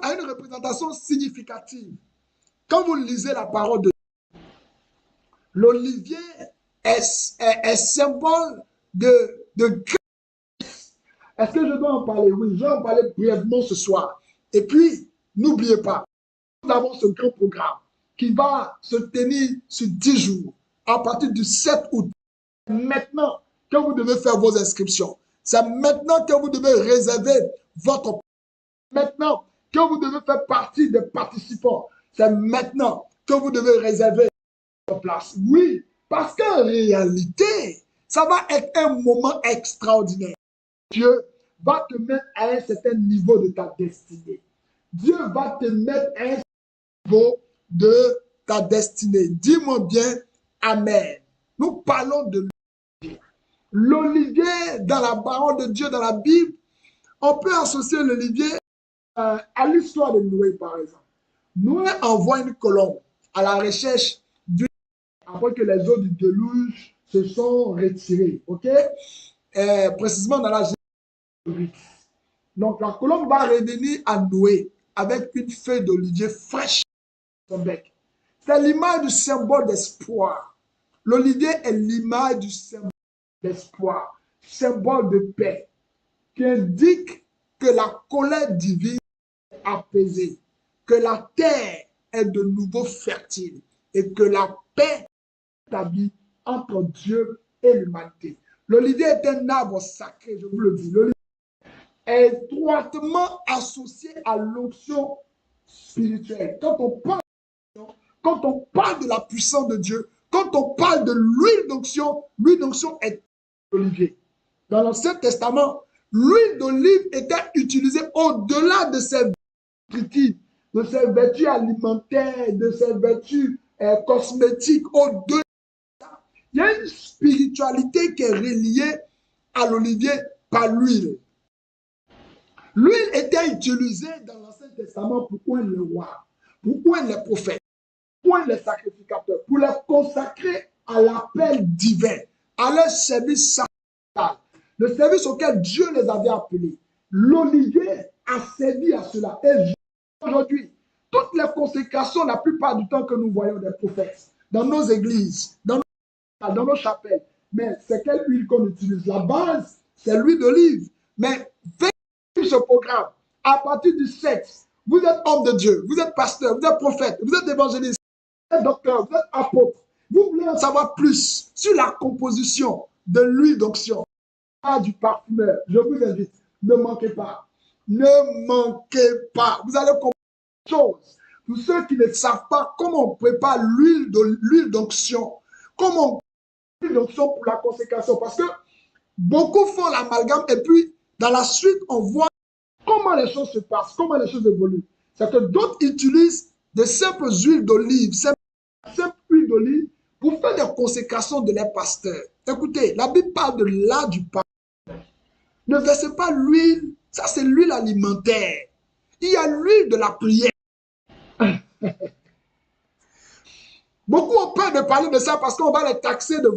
a une représentation significative. Quand vous lisez la parole de Dieu, l'olivier est symbole de grâce. Est-ce que je dois en parler? Oui, je vais en parler brièvement ce soir. Et puis, n'oubliez pas, nous avons ce grand programme qui va se tenir sur 10 jours à partir du 7 août. Maintenant que vous devez faire vos inscriptions. C'est maintenant que vous devez réserver votre place. Maintenant que vous devez faire partie des participants. C'est maintenant que vous devez réserver votre place. Oui, parce qu'en réalité, ça va être un moment extraordinaire. Dieu va te mettre à un certain niveau de ta destinée. Dieu va te mettre à un niveau de ta destinée. Dis-moi bien, Amen. Nous parlons de l'olivier. L'olivier, dans la parole de Dieu, dans la Bible, on peut associer l'olivier à l'histoire de Noé, par exemple. Noé envoie une colombe à la recherche d'une après que les eaux du déluge se sont retirées. OK? Précisément dans la Genèse 8. Donc, la colombe va revenir à Noé avec une feuille d'olivier fraîche dans son bec. C'est l'image du symbole d'espoir. L'olivier est l'image du symbole d'espoir, symbole de paix, qui indique que la colère divine est apaisée, que la terre est de nouveau fertile et que la paix est établie entre Dieu et l'humanité. L'olivier est un arbre sacré, je vous le dis. L'olivier est étroitement associé à l'onction spirituelle. Quand on parle de la puissance de Dieu, quand on parle de l'huile d'onction est l'olivier. Dans l'Ancien Testament, l'huile d'olive était utilisée au-delà de ses vertus, de ses vertus alimentaires, de ses vertus cosmétiques, au-delà. Il y a une spiritualité qui est reliée à l'olivier par l'huile. L'huile était utilisée dans l'Ancien Testament pour oindre le roi, pour oindre les prophètes, pour oindre les sacrificateurs, pour les consacrer à l'appel divin, à leur service sacramental, le service auquel Dieu les avait appelés. L'olivier a servi à cela. Et aujourd'hui, toutes les consécrations, la plupart du temps que nous voyons des prophètes, dans nos églises, dans nos chapelles, Mais c'est quelle huile qu'on utilise? La base, c'est l'huile d'olive. Mais faites ce programme. À partir du sexe, vous êtes homme de Dieu, vous êtes pasteur, vous êtes prophète, vous êtes évangéliste, vous êtes docteur, vous êtes apôtre. Vous voulez en savoir plus sur la composition de l'huile d'onction, du parfumeur. Je vous invite, ne manquez pas. Ne manquez pas. Vous allez comprendre une chose. Pour ceux qui ne savent pas comment on prépare l'huile d'onction, comment on prépare l'huile d'onction pour la consécration. Parce que beaucoup font l'amalgame et puis dans la suite, on voit comment les choses se passent, comment les choses évoluent. C'est que d'autres utilisent de simples huiles d'olive, simples huiles d'olive pour faire des consécrations de leurs pasteurs. Écoutez, la Bible parle de l'art du pain. Ne versez pas l'huile, ça c'est l'huile alimentaire. Il y a l'huile de la prière. Beaucoup ont peur de parler de ça parce qu'on va les taxer de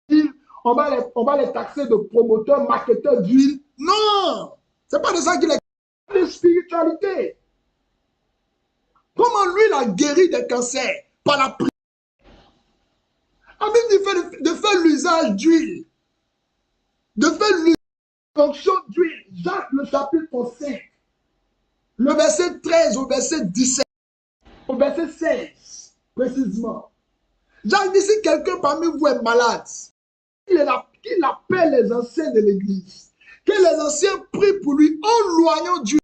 huile, on va les taxer de promoteurs, marketeurs d'huile. Non, c'est pas de ça qu'il est de spiritualité. Comment l'huile a guéri des cancers? Par la prière. La Bible dit de faire l'usage d'huile. De faire l'onction d'huile. Jacques, le chapitre 5. Le verset 13 au verset 17. Au verset 16, précisément. Jacques dit, si quelqu'un parmi vous est malade, qu'il appelle les anciens de l'église. Que les anciens prient pour lui en loignant Dieu.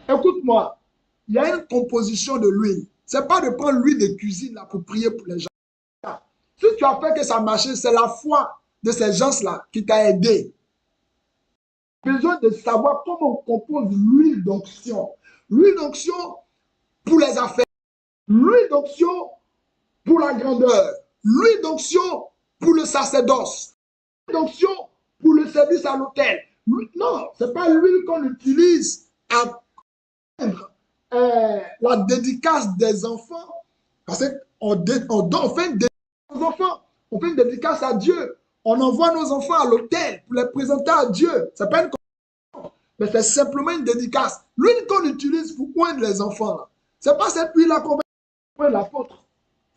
Écoute-moi, il y a une composition de l'huile. Ce n'est pas de prendre l'huile de cuisine là, pour prier pour les gens. Si tu as fait que ça marche, c'est la foi de ces gens-là qui t'a aidé. Tu as besoin de savoir comment on compose l'huile d'onction. L'huile d'onction pour les affaires. L'huile d'onction pour la grandeur. L'huile d'onction pour le sacerdoce. L'huile d'onction pour le service à l'hôtel. Non, ce n'est pas l'huile qu'on utilise à la dédicace des enfants. Parce qu'on fait une dédicace aux enfants. On fait une dédicace à Dieu. On envoie nos enfants à l'hôtel pour les présenter à Dieu. Ce n'est pas une condition, mais c'est simplement une dédicace. L'huile qu'on utilise pour oindre les enfants, ce n'est pas cette huile-là qu'on va oindre l'apôtre.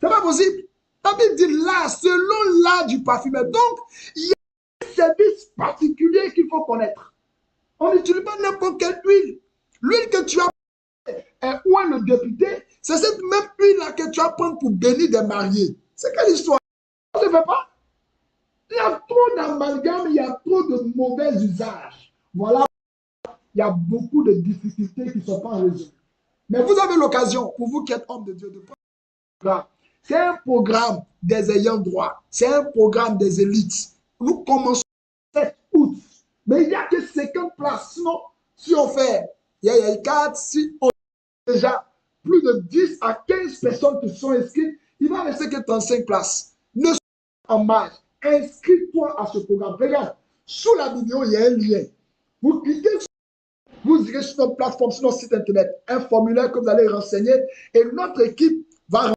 Ce n'est pas possible. La Bible dit là, selon l'art du parfumeur. Donc, il y a un service particulier qu'il faut connaître. On n'utilise pas n'importe quelle huile. L'huile que tu as ou le député, c'est cette même huile-là que tu vas prendre pour bénir des mariés. C'est quelle histoire? On ne fait pas. Il y a trop d'amalgame, il y a trop de mauvais usages. Voilà, il y a beaucoup de difficultés qui ne sont pas résolues. Mais vous avez l'occasion, pour vous qui êtes homme de Dieu, de prendre un programme. C'est un programme des ayants droit. C'est un programme des élites. Nous commençons le 7 août. Mais il n'y a que 50 places. Sinon, si on fait, il y a 4, si on a déjà plus de 10 à 15 personnes qui sont inscrites, il va rester que 35 places. Ne sois pas en marge. Inscris-toi à ce programme. Regarde, sous la vidéo, il y a un lien. Vous cliquez, vous irez sur notre plateforme, sur notre site internet, un formulaire que vous allez renseigner et notre équipe va renseigner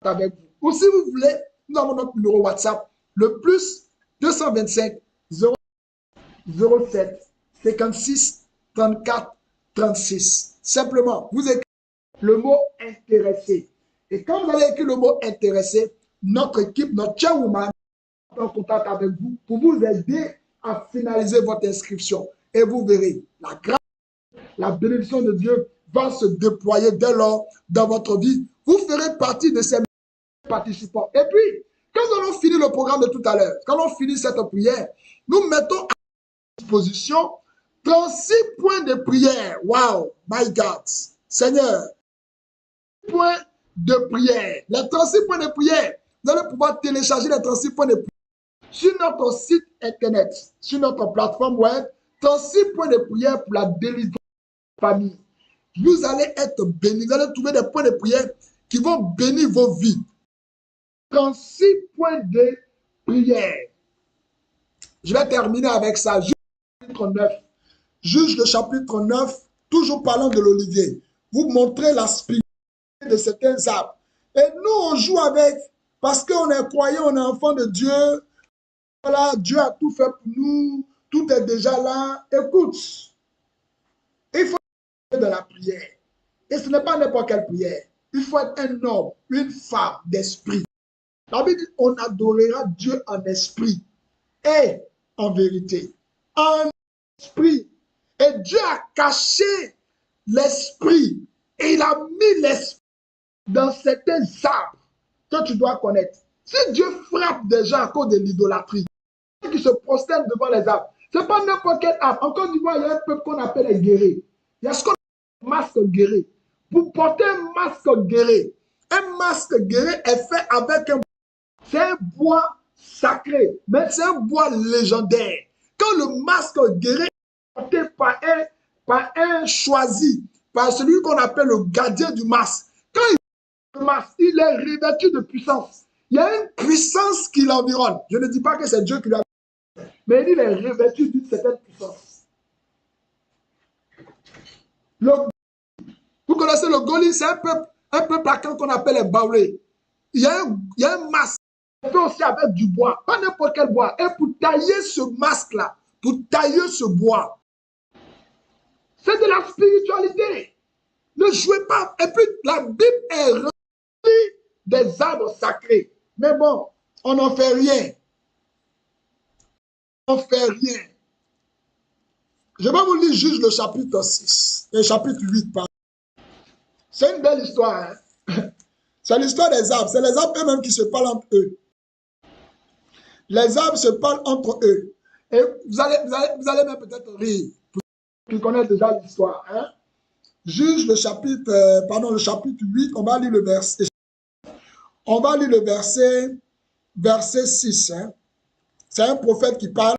avec vous. Ou si vous voulez, nous avons notre numéro WhatsApp, le plus 225 07 56 34 36. Simplement, vous écrivez le mot intéressé. Et quand vous allez écrire le mot intéressé, notre équipe, notre chairwoman, en contact avec vous pour vous aider à finaliser votre inscription. Et vous verrez, la grâce, la bénédiction de Dieu va se déployer dès lors dans votre vie. Vous ferez partie de ces participants. Et puis, quand nous allons finir le programme de tout à l'heure, quand on finit cette prière, nous mettons à disposition 36 points de prière. Wow, my God. Seigneur, points de prière. Les 36 points de prière, vous allez pouvoir télécharger les 36 points de prière sur notre site internet, sur notre plateforme web, 36 points de prière pour la délivrance de la famille. Vous allez être bénis, vous allez trouver des points de prière qui vont bénir vos vies. 36 points de prière. Je vais terminer avec ça. Juge le chapitre 9. Juge le chapitre 9, toujours parlant de l'olivier. Vous montrez la spiritualité de certains arbres. Et nous, on joue avec, parce qu'on est croyant, on est enfant de Dieu. Voilà, Dieu a tout fait pour nous, tout est déjà là. Écoute, il faut être de la prière. Et ce n'est pas n'importe quelle prière. Il faut être un homme, une femme d'esprit. La Bible dit, on adorera Dieu en esprit et en vérité, en esprit. Et Dieu a caché l'esprit et il a mis l'esprit dans certains arbres que tu dois connaître. Si Dieu frappe des gens à cause de l'idolâtrie, qui se prosternent devant les arbres, ce n'est pas n'importe quel arbre. En Côte d'Ivoire, il y a un peuple qu'on appelle les guérés. Il y a ce qu'on appelle un masque guéré. Pour porter un masque guéré est fait avec un bois. C'est un bois sacré, mais c'est un bois légendaire. Quand le masque guéré est porté par un choisi, par celui qu'on appelle le gardien du masque, quand le masque, il est revêtu de puissance. Il y a une puissance qui l'environne. Je ne dis pas que c'est Dieu qui l'a, mais il est revêtu d'une certaine puissance. Vous connaissez le Goli, c'est un peuple à quand qu'on appelle les Baoulés. Il y a un masque fait aussi avec du bois, pas n'importe quel bois. Et pour tailler ce masque-là, pour tailler ce bois, c'est de la spiritualité. Ne jouez pas. Et puis la Bible est remplie des arbres sacrés. Mais bon, on n'en fait rien. On ne fait rien. Je vais vous lire juste le chapitre 6, le chapitre 8. C'est une belle histoire. Hein? C'est l'histoire des arbres. C'est les arbres eux-mêmes qui se parlent entre eux. Les arbres se parlent entre eux. Et vous allez même peut-être rire, pour ceux qui connaissent déjà l'histoire. Hein? Juge le chapitre 8, on va lire le verset. On va lire le verset 6. Hein? C'est un prophète qui parle.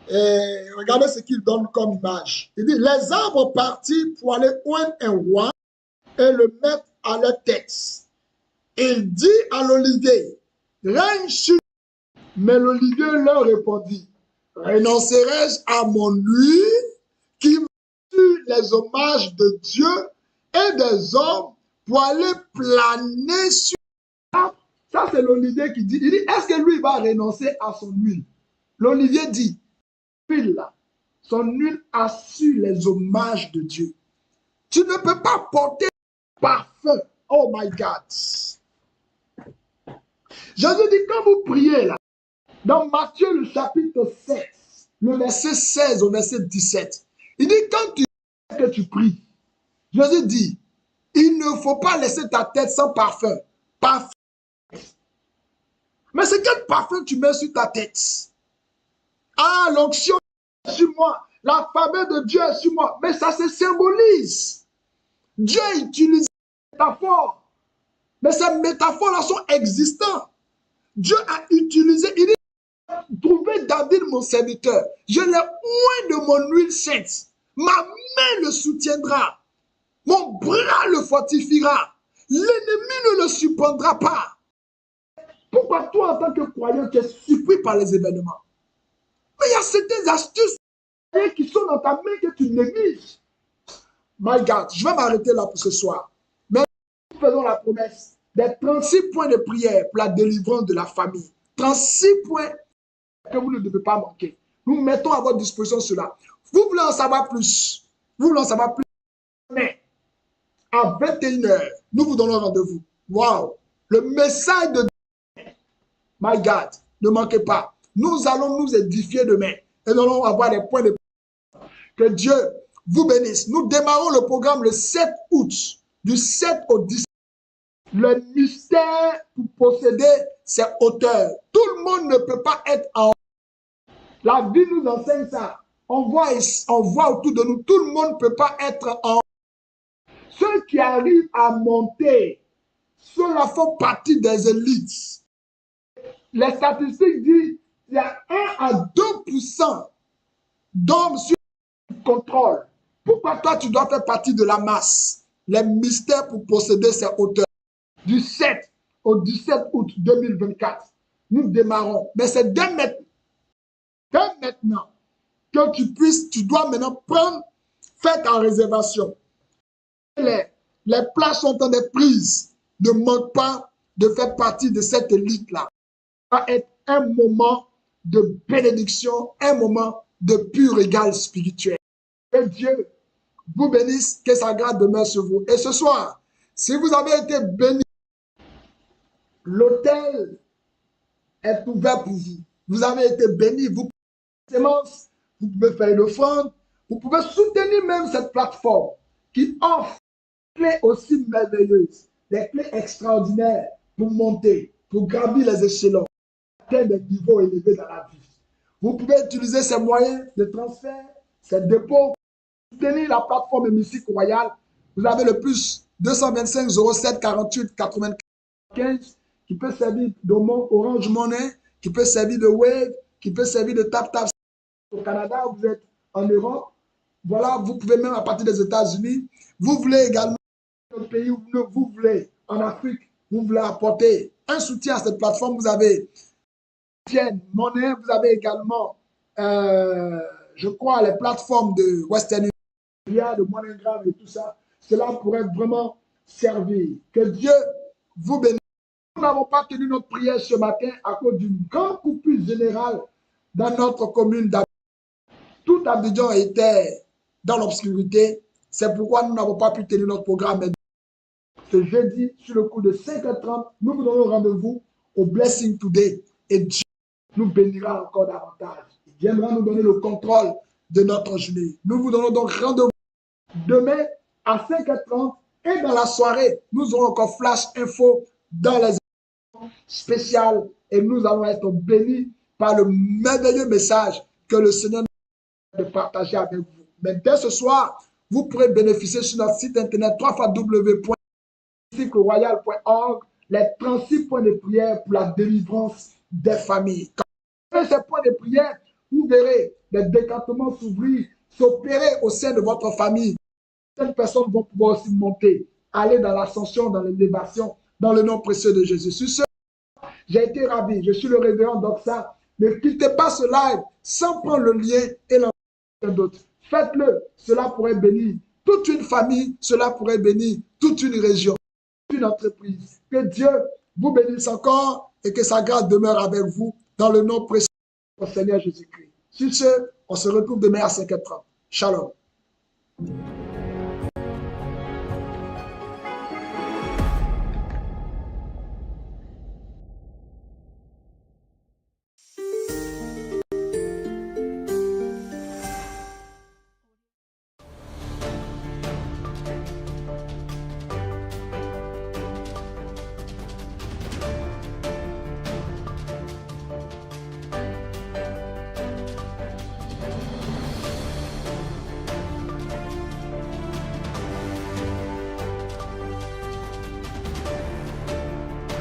Et regardez ce qu'il donne comme image. Il dit, les arbres partis pour aller oindre un roi et le mettre à leur tête. Il dit à l'olivier, règne sur. Mais l'olivier leur répondit, renoncerai-je à mon huile qui me tue les hommages de Dieu et des hommes pour aller planer sur. Ça, c'est l'olivier qui dit, il dit, est-ce que lui va renoncer à son huile? L'olivier dit, huile là, son huile a su les hommages de Dieu. Tu ne peux pas porter parfum. Oh my God. Jésus dit, quand vous priez là, dans Matthieu le chapitre 7, le verset 16 au verset 17, il dit, quand tu pries, Jésus dit, il ne faut pas laisser ta tête sans parfum. Parfum. Mais c'est quel parfum tu mets sur ta tête? Ah, l'onction est sur moi. La faveur de Dieu est sur moi. Mais ça se symbolise. Dieu utilise des métaphores. Mais ces métaphores-là sont existantes. Dieu a utilisé, il dit, trouvez David mon serviteur. Je l'ai oint de mon huile sainte. Ma main le soutiendra. Mon bras le fortifiera. L'ennemi ne le surprendra pas. Pourquoi toi, en tant que croyant, tu es surpris par les événements? Mais il y a certaines astuces qui sont dans ta main que tu négliges. My God, je vais m'arrêter là pour ce soir. Mais nous faisons la promesse des 36 points de prière pour la délivrance de la famille. 36 points que vous ne devez pas manquer. Nous mettons à votre disposition cela. Vous voulez en savoir plus? Vous voulez en savoir plus? Mais à 21h, nous vous donnons rendez-vous. Waouh! Le message de My God, ne manquez pas. Nous allons nous édifier demain et nous allons avoir des points de prière. Que Dieu vous bénisse. Nous démarrons le programme le 7 août, du 7 au 17. Le mystère pour posséder ses hauteurs. Tout le monde ne peut pas être en haut. La vie nous enseigne ça. On voit autour de nous, tout le monde ne peut pas être en haut. Ceux qui arrivent à monter, ceux-là font partie des élites. Les statistiques disent qu'il y a 1 à 2% d'hommes sur le contrôle. Pourquoi toi, tu dois faire partie de la masse? Les mystères pour posséder ces hauteurs. Du 7 au 17 août 2024, nous démarrons. Mais c'est dès maintenant que tu dois maintenant faire ta réservation. Les places sont en prise. Ne manque pas de faire partie de cette élite-là. Ça va être un moment de bénédiction, un moment de pur régal spirituel. Que Dieu vous bénisse, que sa grâce demeure sur vous. Et ce soir, si vous avez été bénis, l'hôtel est ouvert pour vous. Vous avez été bénis. Vous pouvez faire une offrande. Vous pouvez soutenir même cette plateforme qui offre des clés aussi merveilleuses, des clés extraordinaires pour monter, pour gravir les échelons, atteindre des niveaux élevés dans la vie. Vous pouvez utiliser ces moyens de transfert, ces dépôts, pour soutenir la plateforme Hémicycle Royal. Vous avez le plus 225 07 48 95 qui peut servir de Orange Money, qui peut servir de Wave, qui peut servir de TapTap au Canada, vous êtes en Europe. Voilà, vous pouvez même à partir des États-Unis. Vous voulez également dans le pays où vous voulez, en Afrique, vous voulez apporter un soutien à cette plateforme. Vous avez Monnaie, vous avez également, je crois, les plateformes de Western Union, de MoneyGram et tout ça. Cela pourrait vraiment servir. Que Dieu vous bénisse. Nous n'avons pas tenu notre prière ce matin à cause d'une grande coupure générale dans notre commune d'Abidjan. Tout Abidjan était dans l'obscurité. C'est pourquoi nous n'avons pas pu tenir notre programme. Ce jeudi, sur le coup de 5h30, nous vous donnons rendez-vous au Blessing Today. Et Dieu nous bénira encore davantage. Il viendra nous donner le contrôle de notre journée. Nous vous donnons donc rendez-vous demain à 5h30 et dans la soirée, nous aurons encore flash info dans les émissions spéciales et nous allons être bénis par le merveilleux message que le Seigneur nous a de partager avec vous. Mais dès ce soir, vous pourrez bénéficier sur notre site internet www.royal.org les 36 points de prière pour la délivrance des familles. Quand vous faites ces points de prière, vous verrez les décantements s'ouvrir, s'opérer au sein de votre famille. Certaines personnes vont pouvoir aussi monter, aller dans l'ascension, dans l'élévation, dans le nom précieux de Jésus. Sur ce, j'ai été ravi. Je suis le révérend Doxa. Ne quittez pas ce live sans prendre le lien et l'envoyer d'autres. Faites-le. Cela pourrait bénir toute une famille. Cela pourrait bénir toute une région, toute une entreprise. Que Dieu vous bénisse encore et que sa grâce demeure avec vous dans le nom précieux du Seigneur Jésus-Christ. Sur ce, on se retrouve demain à 5h30. Shalom.